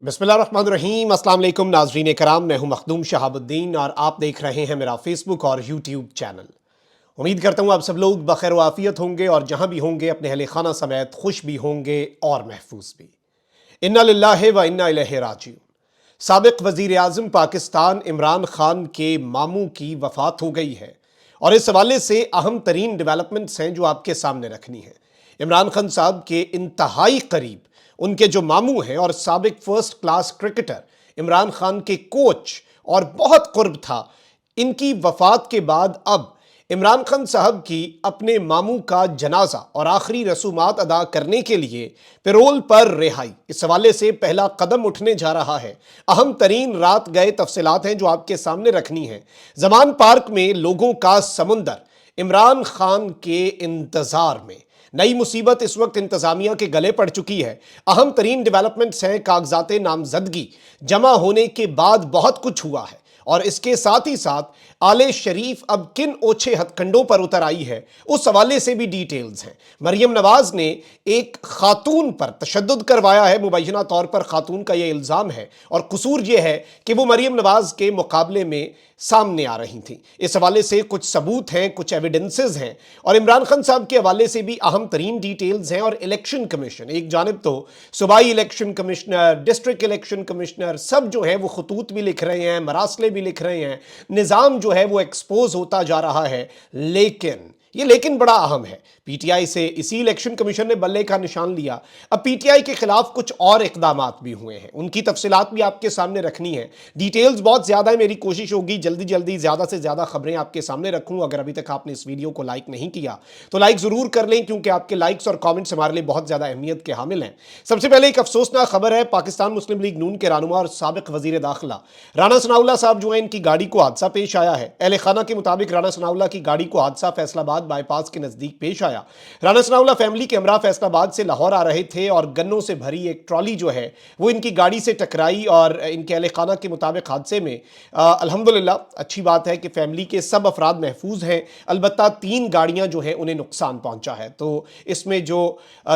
बिस्मिल्लाहिर्रहमानिर्रहीम। अस्सलाम वालेकुम नाज़रीन कराम, मैं हूं मखदूम शहाबुद्दीन और आप देख रहे हैं मेरा फेसबुक और यूट्यूब चैनल। उम्मीद करता हूं आप सब लोग बखैर व आफियत होंगे और जहां भी होंगे अपने अहले खाना समेत खुश भी होंगे और महफूज भी। इन्ना लिल्लाहि व इन्ना इलैहि राजिऊन। साबिक वज़ीर आज़म पाकिस्तान इमरान खान के मामू की वफ़ात हो गई है और इस हवाले से अहम तरीन डेवलपमेंट्स हैं जो आपके सामने रखनी है। इमरान खान साहब के इंतहाई करीब उनके जो मामू हैं और साबिक first class cricketer Imran Khan के कोच और बहुत कुर्ब था, इनकी वफ़ात के बाद अब इमरान खान साहब की अपने मामू का जनाजा और आखिरी रसूमात अदा करने के लिए पैरोल पर रिहाई, इस हवाले से पहला कदम उठने जा रहा है। अहम तरीन रात गए तफसीलात हैं जो आपके सामने रखनी है। जमान पार्क में लोगों का समुंदर इमरान खान के इंतजार में। नई मुसीबत इस वक्त इंतजामिया के गले पड़ चुकी है। अहम तरीन डेवलपमेंट्स हैं, कागजात नामजदगी जमा होने के बाद बहुत कुछ हुआ है और इसके साथ ही साथ आले शरीफ अब किन ओछे हथकंडों पर उतर आई है उस हवाले से भी डिटेल्स हैं। मरियम नवाज ने एक खातून पर तशद्दुद करवाया है, मुबैना तौर पर खातून का यह इल्ज़ाम है और कसूर यह है कि वो मरियम नवाज के मुकाबले में सामने आ रही थी। इस हवाले से कुछ सबूत हैं, कुछ एविडेंसेस हैं और इमरान खान साहब के हवाले से भी अहम तरीन डिटेल्स हैं। और इलेक्शन कमीशन, एक जानिब तो सूबाई election commissioner, district election commissioner सब जो है वो खतूत भी लिख रहे हैं, मरासले भी लिख रहे हैं, निज़ाम जो है वो एक्सपोज होता जा रहा है। लेकिन बड़ा अहम है, पीटीआई से इसी इलेक्शन कमीशन ने बल्ले का निशान लिया। अब पीटीआई के खिलाफ कुछ और इकदामात भी हुए हैं, उनकी तफसीलात भी आपके सामने रखनी है। डिटेल्स बहुत ज़्यादा है, मेरी कोशिश होगी जल्दी जल्दी ज़्यादा से ज़्यादा खबरें आपके सामने रखूँ। अगर अभी तक आपने इस वीडियो को लाइक नहीं किया तो लाइक ज़रूर कर लें, क्योंकि आपके लाइक्स और कॉमेंट्स हमारे लिए बहुत ज़्यादा अहमियत के हामिल हैं। सबसे पहले एक अफसोसनाक खबर है, पाकिस्तान मुस्लिम लीग नून के रहनुमा और साबिक वज़ीर दाखिला राना सनाउल्लाह साहब जो है, इनकी गाड़ी को हादसा पेश आया है। अहले खाना के मुताबिक राना सनाउल्लाह की गाड़ी को हादसा फैसलाबाद बाईपास के नजदीक पेश आया। राना सनाउल्लाह फैमिली के हमरा फैसलाबाद से लाहौर आ रहे थे और गन्नों से भरी एक ट्रॉली जो है वो इनकी गाड़ी से टकराई और इनके अहले खाना के मुताबिक हादसे में अल्हम्दुलिल्लाह अच्छी बात है कि फैमिली के सब अफराद महफूज हैं। अलबत्ता 3 गाड़ियां जो हैं उन्हें नुकसान पहुंचा है, तो इसमें जो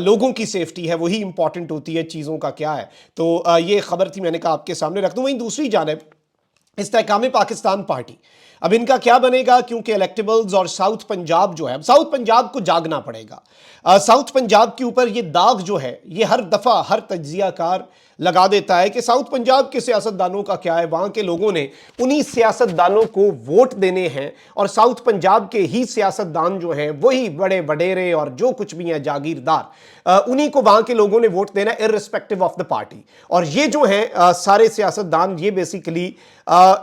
लोगों की सेफ्टी है वही इंपॉर्टेंट होती है, चीज़ों का क्या है। तो ये खबर थी, मैंने कहा आपके सामने रख दूं। वहीं दूसरी जानिब इस्तेहकाम पाकिस्तान पार्टी, अब इनका क्या बनेगा, क्योंकि इलेक्टेबल्स और साउथ पंजाब जो है, अब साउथ पंजाब को जागना पड़ेगा। साउथ पंजाब के ऊपर ये दाग जो है ये हर दफ़ा हर तज्जियाकार लगा देता है कि साउथ पंजाब के सियासतदानों का क्या है, वहाँ के लोगों ने उन्हीं सियासतदानों को वोट देने हैं और साउथ पंजाब के ही सियासतदान जो हैं वही बड़े वडेरे और जो कुछ भी हैं जागीरदार, उन्हीं को वहाँ के लोगों ने वोट देना इर्रिस्पेक्टिव ऑफ द पार्टी। और ये जो हैं सारे सियासतदान, ये बेसिकली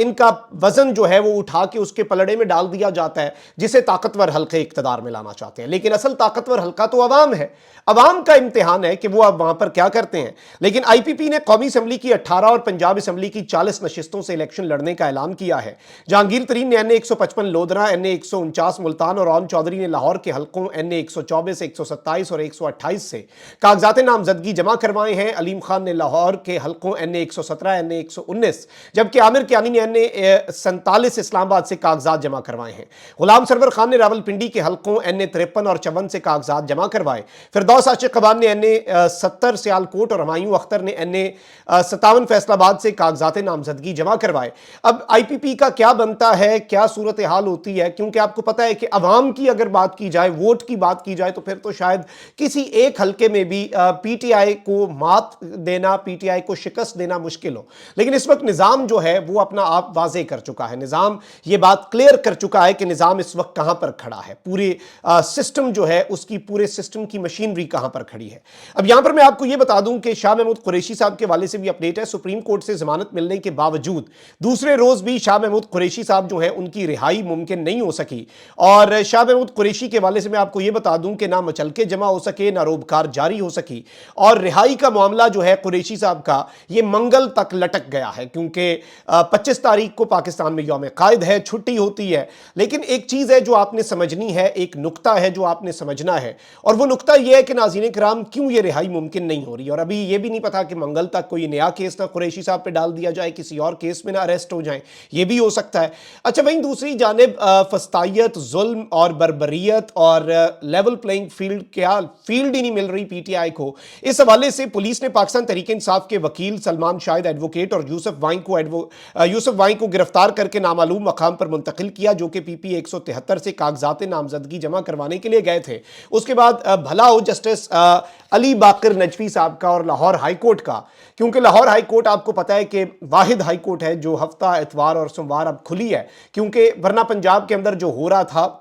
इनका वजन जो है वो उठा के उसके पलड़े में डाल दिया जाता है जिसे ताकतवर हल्के इक्तदार में लाना चाहते हैं। लेकिन असल ताकतवर हल्का तो अवाम है, अवाम का इम्तिहान है कि वो अब वहां पर क्या करते हैं। लेकिन आईपीपी ने कौमी असम्बली की 18 और पंजाब असम्बली की 40 नशिस्तों से इलेक्शन लड़ने का ऐलान किया है। जहांगीर तरीन ने NA 155 लोधरा, NA 149 मुल्तान और ओन चौधरी ने लाहौर के हल्कों NA 124, 127 और 128 से कागजात नामजदगी जमा करवाए हैं। अलीम खान ने लाहौर के हल्कों NA 117, NA 119, जबकि आमिर कियानी ने NA 47 इस्लामाबाद से कागजात जमा करवाए हैं। गुलाम सरवर खान ने रावलपिंडी के हल्कों NA 53 और 54 से कागजात जमा करवाए। फिरदौस आशिक कबान ने NA 70 सियालकोट और हमायूं अख्तर ने NA 57 फैसलाबाद से कागजात नामजदगी जमा करवाए। अब आईपीपी का क्या बनता है, क्या सूरत हाल होती है, क्योंकि आपको पता है कि अवाम की अगर बात की जाए, वोट की बात की जाए, तो फिर तो शायद किसी एक हल्के में भी पीटीआई को मात देना, पीटीआई को शिकस्त देना मुश्किल हो। लेकिन इस वक्त निज़ाम जो है वो अपना आप वाजे कर चुका है, निज़ाम ये बात क्लियर कर चुका है कि निज़ाम इस वक्त कहां पर खड़ा है, पूरे सिस्टम जो है उसकी, पूरे सिस्टम की मशीनरी कहां पर खड़ी है। अब यहां पर मैं आपको यह बता दूं कि शाह महमूद कुरैशी साहब के वाले से भी अपडेट है। सुप्रीम कोर्ट से जमानत मिलने के बावजूद दूसरे रोज भी शाह महमूद कुरैशी साहब जो है उनकी रिहाई मुमकिन नहीं हो सकी। और शाह महमूद कुरैशी के वाले से मैं आपको यह बता दूं कि ना मचलके जमा हो सके, ना रोबकार जारी हो सकी और रिहाई का मामला जो है कुरैशी साहब का ये मंगल तक लटक गया है, क्योंकि 25 तारीख को पाकिस्तान में यौम कायद है, छुट्टी होती है, लेकिन एक चीज़ है जो आपने समझनी है, एक नुक्ता है जो आपने समझना है, और वो नुक्ता ये है कि नाज़रीन किराम क्यों ये रिहाई मुमकिन नहीं हो रही। और अभी ये भी नहीं पता कि मंगल तक कोई नया केस ना कुरैशी साहब पे डाल दिया जाए, किसी और केस में ना अरेस्ट हो जाए, ये भी हो सकता है। अच्छा, वहीं दूसरी जानिब फस्तायत, जुल्म और बर्बरियत और लेवल प्लेइंग फील्ड, क्या फील्ड ही नहीं मिल रही पीटीआई को। इस हवाले से पुलिस ने पाकिस्तान तहरीक इंसाफ के वकील सलमान शाहिद एडवोकेट और यूसुफ वाई को गिरफ्तार करके नामालूम मकाम पर मुंतकिल किया, जो कि पीपी 173 से कागजात नामजदगी जमा करवाने के लिए गए थे। उसके बाद भला हो जस्टिस अली बाकर नजफी साहब का और लाहौर हाई कोर्ट का, क्योंकि लाहौर हाई कोर्ट आपको पता है कि वाहिद हाई कोर्ट है जो हफ्ता इतवार और सोमवार अब खुली है, क्योंकि वरना पंजाब के अंदर जो हो रहा था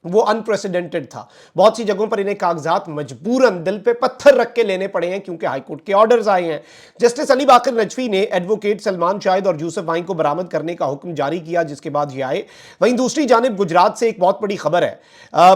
वो अनप्रेसिडेंटेड था। बहुत सी जगहों पर इन्हें कागजात मजबूरन दिल पे पत्थर रख के लेने पड़े हैं क्योंकि हाईकोर्ट के ऑर्डर्स आए हैं। जस्टिस अली बाकर नजफी ने एडवोकेट सलमान शाहिद और यूसुफ वाई को बरामद करने का हुक्म जारी किया, जिसके बाद ये आए। वहीं दूसरी जानिब गुजरात से एक बहुत बड़ी खबर है।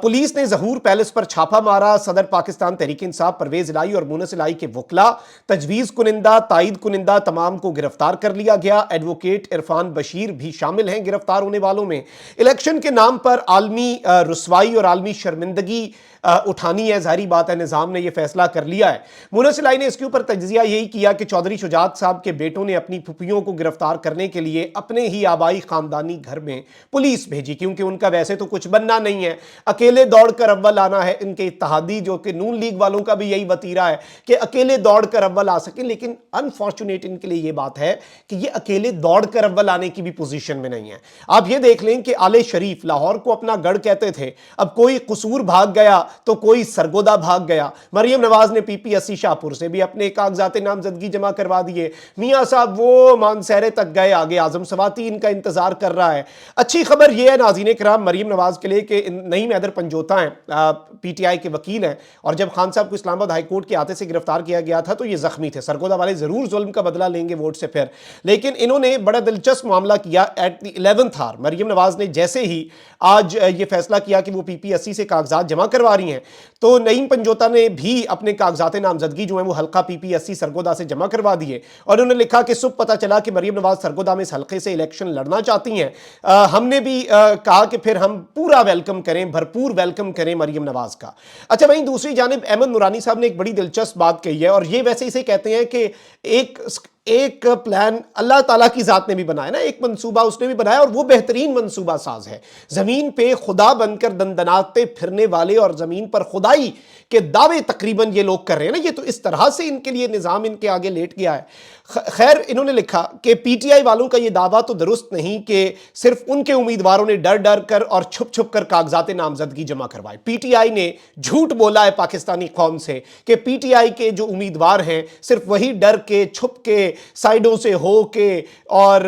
पुलिस ने जहूर पैलेस पर छापा मारा। सदर पाकिस्तान तहरीक इंसाफ परवेज इलाही और मुनस इलाही के वकला, तजवीज़ कुनिंदा, तायद कुनिंदा तमाम को गिरफ्तार कर लिया गया। एडवोकेट इरफान बशीर भी शामिल हैं गिरफ्तार होने वालों में। इलेक्शन के नाम पर आलमी रुसवाई और आलमी शर्मिंदगी उठानी है, जाहिर बात है निजाम ने यह फैसला कर लिया है। मुनस इलाही ने इसके ऊपर तज्जिया यही किया कि चौधरी शुजात साहब के बेटों ने अपनी फुफियों को गिरफ्तार करने के लिए अपने ही आबाई खानदानी घर में पुलिस भेजी, क्योंकि उनका वैसे तो कुछ बनना नहीं है, अकेले दौड़कर अव्वल आना है। इनके इत्तेहादी जो कि नून लीग वालों का भी यही वतीरा है कि अकेले दौड़कर अव्वल आ सके, लेकिन अनफॉर्चुनेट इनके लिए यह बात है कि ये अकेले दौड़कर अव्वल आने की भी पोजीशन में नहीं है। आप ये देख लें कि आले शरीफ लाहौर को अपना गढ़ कहते थे, अब कोई कसूर भाग गया तो कोई सरगोदा भाग गया। मरियम नवाज ने पीपी 80 शाहपुर से भी अपने कागजात नामजदगी जमा करवा दिए। मियां साहब वो मानसहरे तक गए, आगे आजम सवाती इनका इंतजार कर रहा है। अच्छी खबर यह है नाज़रीन किराम मरियम नवाज के लिए कि नईम हैदर पंजोता हैं, पीटीआई के वकील हैं, और जब खान साहब को इस्लामाबाद हाईकोर्ट के हाथे से गिरफ्तार किया गया था तो ये जख्मी थे। सरगोदा वाले जरूर जुल्म का बदला लेंगे वोट से फिर, लेकिन इन्होंने बड़ा दिलचस्प मामला किया। At the 11th hour Maryam Nawaz ने जैसे ही आज ये फैसला किया कि वो पीपी 80 से कागजात जमा करवा रही हैं, तो नईम पंजोता ने भी अपने कागजात नामजदगी जो है वो हल्का पीपी 80 सरगोदा से जमा करवा दिए, और उन्होंने लिखा कि सुबह पता चला कि मरियम नवाज सरगोदा में इस हल्के से इलेक्शन लड़ना चाहती हैं। हमने भी कहा कि फिर हम पूरा वेलकम करें, भरपूर वेलकम करें मरियम नवाज का। अच्छा, वहीं दूसरी जानिब अहमद नूरानी साहब ने एक बड़ी दिलचस्प बात कही है, और ये वैसे इसे कहते हैं कि एक प्लान अल्लाह ताला की जात ने भी बनाया ना, एक मंसूबा उसने भी बनाया, और वो बेहतरीन मंसूबा साज है। जमीन पे खुदा बनकर दंदनाते फिरने वाले और जमीन पर खुदाई के दावे तकरीबन ये लोग कर रहे हैं ना, ये तो इस तरह से इनके लिए निजाम इनके आगे लेट गया है। खैर, इन्होंने लिखा कि पीटीआई वालों का ये दावा तो दुरुस्त नहीं कि सिर्फ उनके उम्मीदवारों ने डर डर कर और छुप छुप कर कागजात नामजदगी जमा करवाए। पीटीआई ने झूठ बोला है पाकिस्तानी कौम से कि पीटीआई के जो उम्मीदवार हैं सिर्फ वही डर के, छुप के, साइडों से हो के और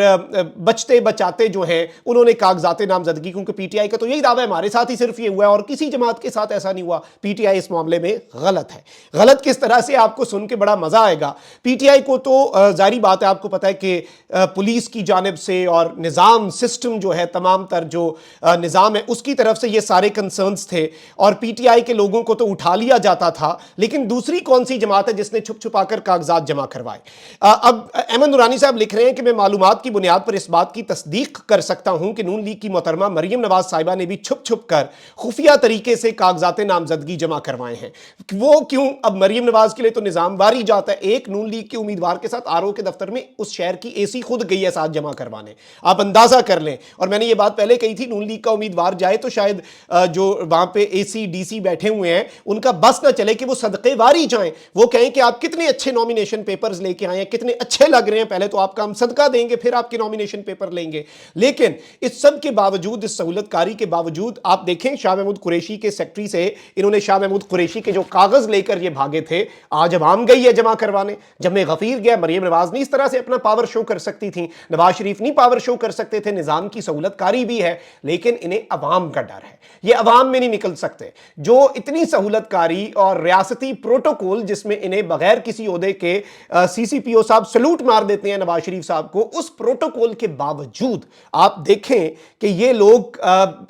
बचते बचाते जो है उन्होंने कागजात नामजदगी, क्योंकि पीटीआई का तो यही दावा है हमारे साथ ही सिर्फ ये हुआ है और किसी जमात के साथ ऐसा नहीं हुआ। पीटीआई इस मामले में गलत है। गलत किस तरह से, आपको सुन के बड़ा मजा आएगा। पीटीआई को तो जारी बात है, आपको पता है कि पुलिस की जानिब से और निज़ाम सिस्टम जो है, तमाम तर जो निज़ाम है उसकी तरफ से ये सारे कंसर्न्स थे, और पीटीआई के लोगों को तो उठा लिया जाता था, लेकिन दूसरी कौन सी जमात है जिसने छुप छुपा कर कागजात जमा करवाए। अब अहमद नूरानी साहब लिख रहे हैं कि मैं मालूमात की बुनियाद पर इस बात की तस्दीक कर सकता हूं कि नून लीग की मोहतरमा मरियम नवाज साहिबा ने भी छुप छुप कर खुफिया तरीके से कागजात नामजदगी जमा करवाए हैं। वो क्यों? अब मरियम नवाज के लिए तो निजाम वारी जाता है, एक नून लीग के उम्मीदवार के साथ आरओ के दफ्तर में उस शहर की एसी खुद गई है साथ जमा करवाने, आप अंदाजा कर लें। और मैंने ये बात पहले कही थी, नून लीग का उम्मीदवार जाए तो शायद जो वहां पे एसी डीसी बैठे हुए हैं उनका बस ना चले कि वो सदके वारी जाएं, वो कहें कि आप कितने अच्छे नॉमिनेशन पेपर्स लेके आए हैं, कितने अच्छे लग रहे हैं, पहले तो आपका हम सदका देंगे फिर आपके नॉमिनेशन पेपर लेंगे। लेकिन इस सब के बावजूद, इस सहूलतकारी के बावजूद, आप देखें शाह महमूद कुरैशी के सेक्रेटरी से इन्होंने शाह महमूद कुरैशी के जो कागज लेकर ये भागे थे, आज अवाम गई है जमा करवाने। जब मैं गफीर गया, मरियम नवाज नहीं इस तरह से अपना पावर शो कर सकती थी, नवाज शरीफ नहीं पावर शो कर सकते थे। निजाम की सहूलतकारी भी है, लेकिन इन्हें अवाम का डर है, ये अवाम में नहीं निकल सकते। जो इतनी सहूलतकारी और रियासती प्रोटोकॉल जिसमें इन्हें बगैर किसी ओहदे के सीसीपीओ साहब सलूट मार देते हैं नवाज शरीफ साहब को, उस प्रोटोकॉल के बावजूद आप देखें कि ये लोग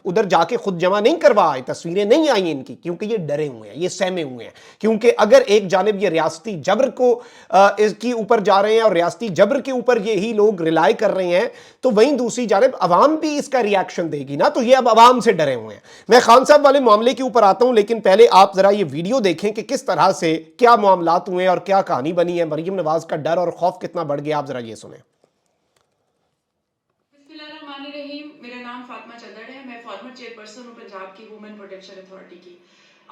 उधर जाके खुद जमा नहीं करवाए, तस्वीरें नहीं आई इनकी, क्योंकि ये डरे हुए हैं, ये सहमे हुए हैं। क्योंकि अगर एक जानिब ये रियासती जबर को इसकी ऊपर जा रहे हैं और रियासती जबर के ऊपर यही लोग रिलाई कर रहे हैं, तो वहीं दूसरी जानिब अवाम भी इसका रिएक्शन देगी ना, तो ये अब अवाम से डरे हुए हैं। मैं खान साहब वाले मामले के ऊपर आता हूं, लेकिन पहले आप जरा ये वीडियो देखें कि किस तरह से क्या मामलात हुए और क्या कहानी बनी है। मरियम नवाज का डर और खौफ कितना बढ़ गया, आप जरा ये सुने। मेरा नाम फातिमा चंदड़ है, मैं फॉर्मर चेयरपर्सन हूँ पंजाब की वुमेन प्रोटेक्शन अथॉरिटी की।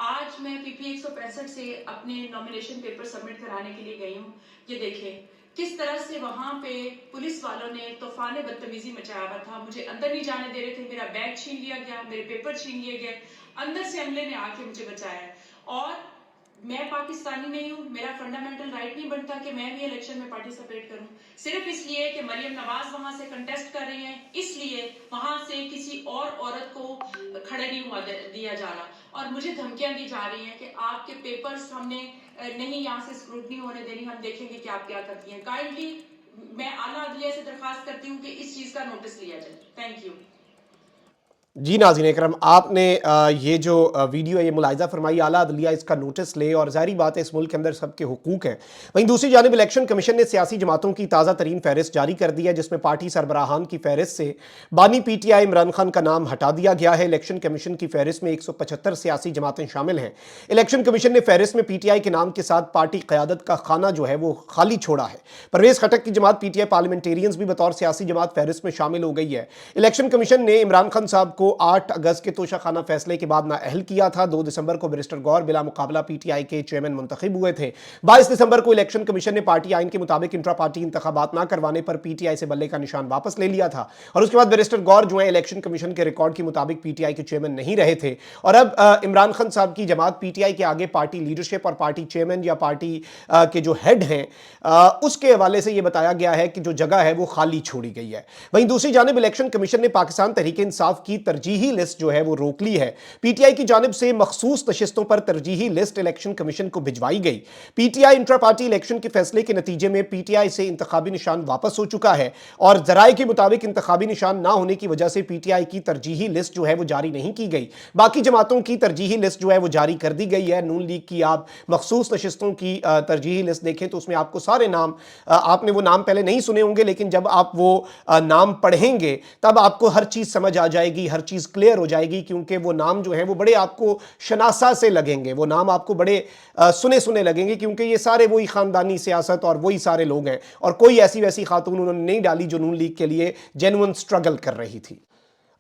आज मैं पीपी 165 से अपने नॉमिनेशन पेपर सबमिट कराने के लिए गई हूँ। ये देखें किस तरह से वहां पे पुलिस वालों ने तूफान बदतमीजी मचाया हुआ था, मुझे अंदर नहीं जाने दे रहे थे, मेरा बैग छीन लिया गया, मेरे पेपर छीन लिए गए, अंदर से अमले ने आके मुझे बचाया। और मैं पाकिस्तानी नहीं हूँ, मेरा फंडामेंटल राइट नहीं बनता कि मैं भी इलेक्शन में पार्टिसिपेट करूँ, सिर्फ इसलिए कि मरियम नवाज वहां से कंटेस्ट कर रही हैं, इसलिए वहां से किसी और औरत को खड़े नहीं हुआ दिया जा रहा और मुझे धमकियां दी जा रही हैं कि आपके पेपर्स हमने नहीं यहाँ से स्क्रूटनी होने देनी, हम देखेंगे कि आप क्या करती हैं। काइंडली मैं आला अदलिया से दरखास्त करती हूँ कि इस चीज का नोटिस लिया जाए। Thank you. जी नाज़रीन इकराम, आपने ये जो वीडियो है ये मुलाहिज़ा फरमाई, आला अदलिया इसका नोटिस ले, और ज़ाहिर बात है इस मुल्क के अंदर सबके हुकूक हैं। वहीं दूसरी जानिब इलेक्शन कमीशन ने सियासी जमातों की ताज़ा तरीन फहरिस्त जारी कर दी है, जिसमें पार्टी सरबराहान की फहरिस्त से बानी PTI इमरान खान का नाम हटा दिया गया है। इलेक्शन कमीशन की फहरिस्त में 175 सियासी जमातें शामिल हैं। इलेक्शन कमीशन ने फहरिस्त में PTI के नाम के साथ पार्टी क़यादत का खाना जो है वो खाली छोड़ा है। परवेज़ खटक की जमात PTI पार्लियामेंटेरियंस भी बतौर सियासी जमात फहरिस्त में शामिल हो गई है। इलेक्शन कमीशन ने इमरान खान साहब को 8 अगस्त के तोशाखाना फैसले के बाद नाअहल किया था। 2 दिसंबर को बैरिस्टर गौर बिला मुकाबला PTI के चेयरमैन मुंतखब हुए थे। 22 दिसंबर को इलेक्शन कमीशन ने पार्टी आइन के मुताबिक इंट्रा पार्टी इंतखाबात ना करवाने पर PTI से बल्ले का निशान वापस ले लिया था और उसके बाद बैरिस्टर गौर जो है इलेक्शन कमीशन के रिकॉर्ड के मुताबिक PTI के चेयरमैन नहीं रहे थे। और अब इमरान खान साहब की जमात PTI के आगे पार्टी लीडरशिप और पार्टी चेयरमैन या पार्टी के जो हेड हैं उसके हवाले से यह बताया गया है कि जो जगह है वो खाली छोड़ी गई है। वहीं दूसरी जानिब इलेक्शन कमीशन ने पाकिस्तान तहरीक इंसाफ की तरजीही लिस्ट जो है वो रोक ली है। PTI की जानिब से मखसूस नशिस्तों पर तरजीही लिस्ट इलेक्शन कमीशन को भिजवाई गई। PTI इंट्रा पार्टी इलेक्शन के फैसले के नतीजे में PTI से इंतखाबी निशान वापस हो चुका है और जराए के मुताबिक इंतखाबी निशान ना होने की वजह से PTI की तरजीही लिस्ट जो है वो जारी नहीं की गई। बाकी जमातों की तरजीही लिस्ट जो है वो जारी कर दी गई है। नून लीग की आप मखसूस नशिस्तों की तरजीही लिस्ट देखें तो उसमें आपको सारे नाम, आपने वो नाम पहले नहीं सुने होंगे, लेकिन जब आप वो नाम पढ़ेंगे तब आपको हर चीज़ समझ आ जाएगी, हर चीज़ क्लियर हो जाएगी, क्योंकि वो नाम जो है वो बड़े आपको शनासा से लगेंगे, वो नाम आपको बड़े सुने सुने लगेंगे, क्योंकि ये सारे वही ख़ानदानी सियासत और वही सारे लोग हैं और कोई ऐसी वैसी खातून उन्होंने नहीं डाली जो नून लीग के लिए जेन्युइन स्ट्रगल कर रही थी।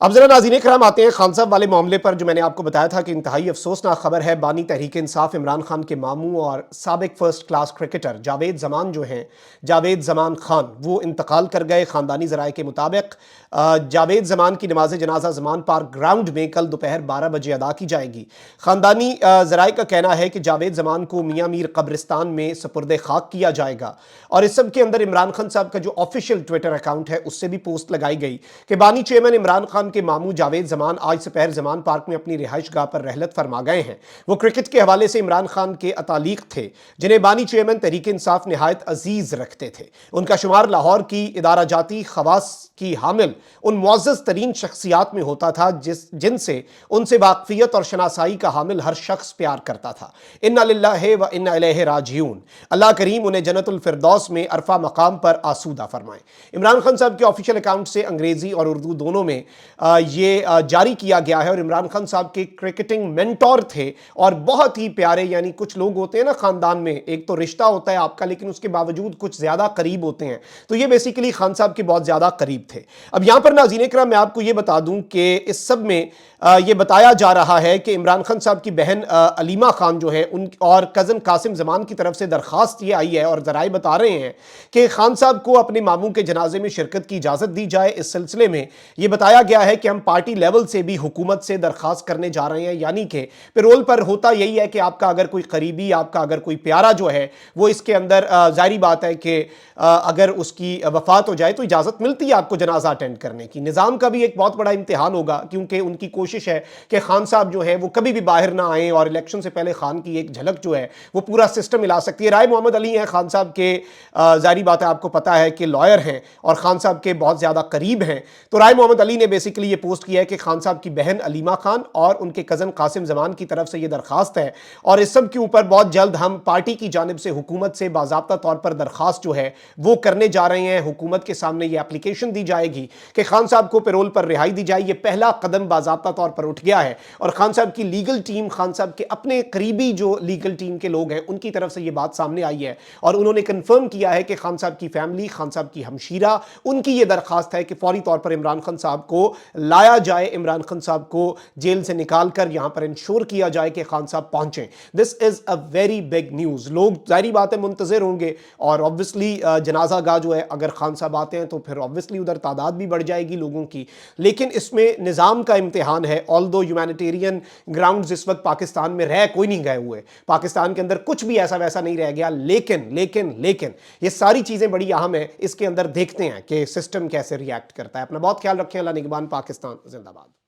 अब जरा नाज़रीन कराम आते हैं खान साहब वाले मामले पर, जो मैंने आपको बताया था कि इंतहाई अफसोसनाक खबर है। बानी तहरीक इंसाफ इमरान खान के मामू और साबिक first class cricketer Javed Zaman जो हैं, जावेद जमान खान, वो इंतकाल कर गए। ख़ानदानी ज़राए के मुताबिक जावेद जमान की नमाज जनाजा जमान पार्क ग्राउंड में कल दोपहर 12 बजे अदा की जाएगी। ख़ानदानी ज़राए का कहना है कि जावेद जमान को मियाँ मीर कब्रिस्तान में सपुर्द खाक किया जाएगा और इस सब के अंदर इमरान खान साहब का जो ऑफिशियल ट्विटर अकाउंट है उससे भी पोस्ट लगाई गई कि बानी चेयरमैन इमरान खान के मामू जावेद जमान आज दोपहर जमान पार्क में अपनी रिहाइश गाह पर रहलत फरमा गए हैं। वो क्रिकेट के हवाले से इमरान खान के अतालीक थे, जिन्हें बानी चेयरमैन तहरीक इंसाफ निहायत अजीज रखते थे। उनका शुमार लाहौर की इदारा जाती खवास की हामिल उन मुअज़्ज़ज़ तरीन शख्सियात में होता था जिनसे उनसे वाकफियत और शनासाई का हामिल हर शख्स प्यार करता था। इन्ना लिल्लाहि व इन्ना इलैहि राजिऊन। अल्लाह करीम उन्हें जन्नतुल फिरदौस में अरफा मकाम पर आसूदा फरमाए। इमरान खान साहब के ऑफिशियल अकाउंट से अंग्रेज़ी और उर्दू दोनों में ये जारी किया गया है और इमरान खान साहब के क्रिकेटिंग मेंटोर थे और बहुत ही प्यारे, यानी कुछ लोग होते हैं ना ख़ानदान में, एक तो रिश्ता होता है आपका लेकिन उसके बावजूद कुछ ज़्यादा करीब होते हैं, तो ये बेसिकली खान साहब के बहुत ज़्यादा करीब थे। अब यहाँ पर नाज़रीन इकराम मैं आपको ये बता दूँ कि इस सब में ये बताया जा रहा है कि इमरान खान साहब की बहन अलीमा खान जो है उन और कज़न कासिम जमान की तरफ से दरख्वास्त ये आई है और ज़राए बता रहे हैं कि खान साहब को अपने मामू के जनाजे में शिरकत की इजाज़त दी जाए। इस सिलसिले में ये बताया गया है कि हम पार्टी लेवल से भी हुकूमत से दरख्वास्त करने जा रहे हैं, यानी कि पेरोल पर होता यही है कि आपका अगर कोई करीबी, आपका अगर कोई प्यारा जो है वो इसके अंदर जाहिर बात है कि अगर उसकी वफात हो जाए तो इजाज़त मिलती है आपको जनाजा अटेंड करने की। निज़ाम का भी एक बहुत बड़ा इम्तिहान होगा, क्योंकि उनकी कोशिश है कि खान साहब जो है वो कभी भी बाहर ना आए और इलेक्शन से पहले खान की एक झलक जो है वो पूरा सिस्टम मिला सकती है। राय मोहम्मद अली हैं खान साहब के, जाहिर बात है आपको पता है कि लॉयर हैं और खान साहब के बहुत ज़्यादा करीब हैं, तो राय मोहम्मद अली ने बेसिकली بیسیکلی یہ پوسٹ کیا ہے کہ خان صاحب کی بہن علیمہ خان اور ان کے کزن قاسم زمان کی طرف سے یہ درخواست ہے، اور اس سب کے اوپر بہت جلد ہم پارٹی کی جانب سے حکومت سے باضابطہ طور پر درخواست جو ہے وہ کرنے جا رہے ہیں۔ حکومت کے سامنے یہ اپلیکیشن دی جائے گی کہ خان صاحب کو پیرول پر رہائی دی جائے۔ یہ پہلا قدم باضابطہ طور پر اٹھ گیا ہے، اور خان صاحب کی لیگل ٹیم، خان صاحب کے اپنے قریبی جو لیگل ٹیم کے لوگ ہیں، ان کی طرف سے یہ بات سامنے آئی ہے، اور انہوں نے کنفرم کیا ہے کہ خان صاحب کی فیملی، خان صاحب کی ہمشیرہ، ان کی یہ درخواست ہے کہ فوری طور پر عمران خان صاحب کو لایا جائے، عمران خان صاحب کو جیل سے نکال کر یہاں پر انشور کیا جائے کہ خان صاحب پہنچیں۔ دس از اے ویری بگ نیوز۔ لوگ ظاہری بات ہے منتظر ہوں گے، اور obviously جنازہ گاہ جو ہے اگر خان صاحب آتے ہیں تو پھر obviously ادھر تعداد بھی بڑھ جائے گی لوگوں کی، لیکن اس میں نظام کا امتحان ہے۔ although humanitarian grounds اس وقت پاکستان میں رہ کوئی نہیں گئے ہوئے، پاکستان کے اندر کچھ بھی ایسا ویسا نہیں رہ گیا، لیکن یہ ساری چیزیں بڑی اہم ہیں۔ اس کے اندر دیکھتے ہیں کہ سسٹم کیسے ریاکٹ کرتا ہے۔ اپنا بہت خیال رکھیں۔ اللہ نگہبان۔ پاکستان زندہ باد۔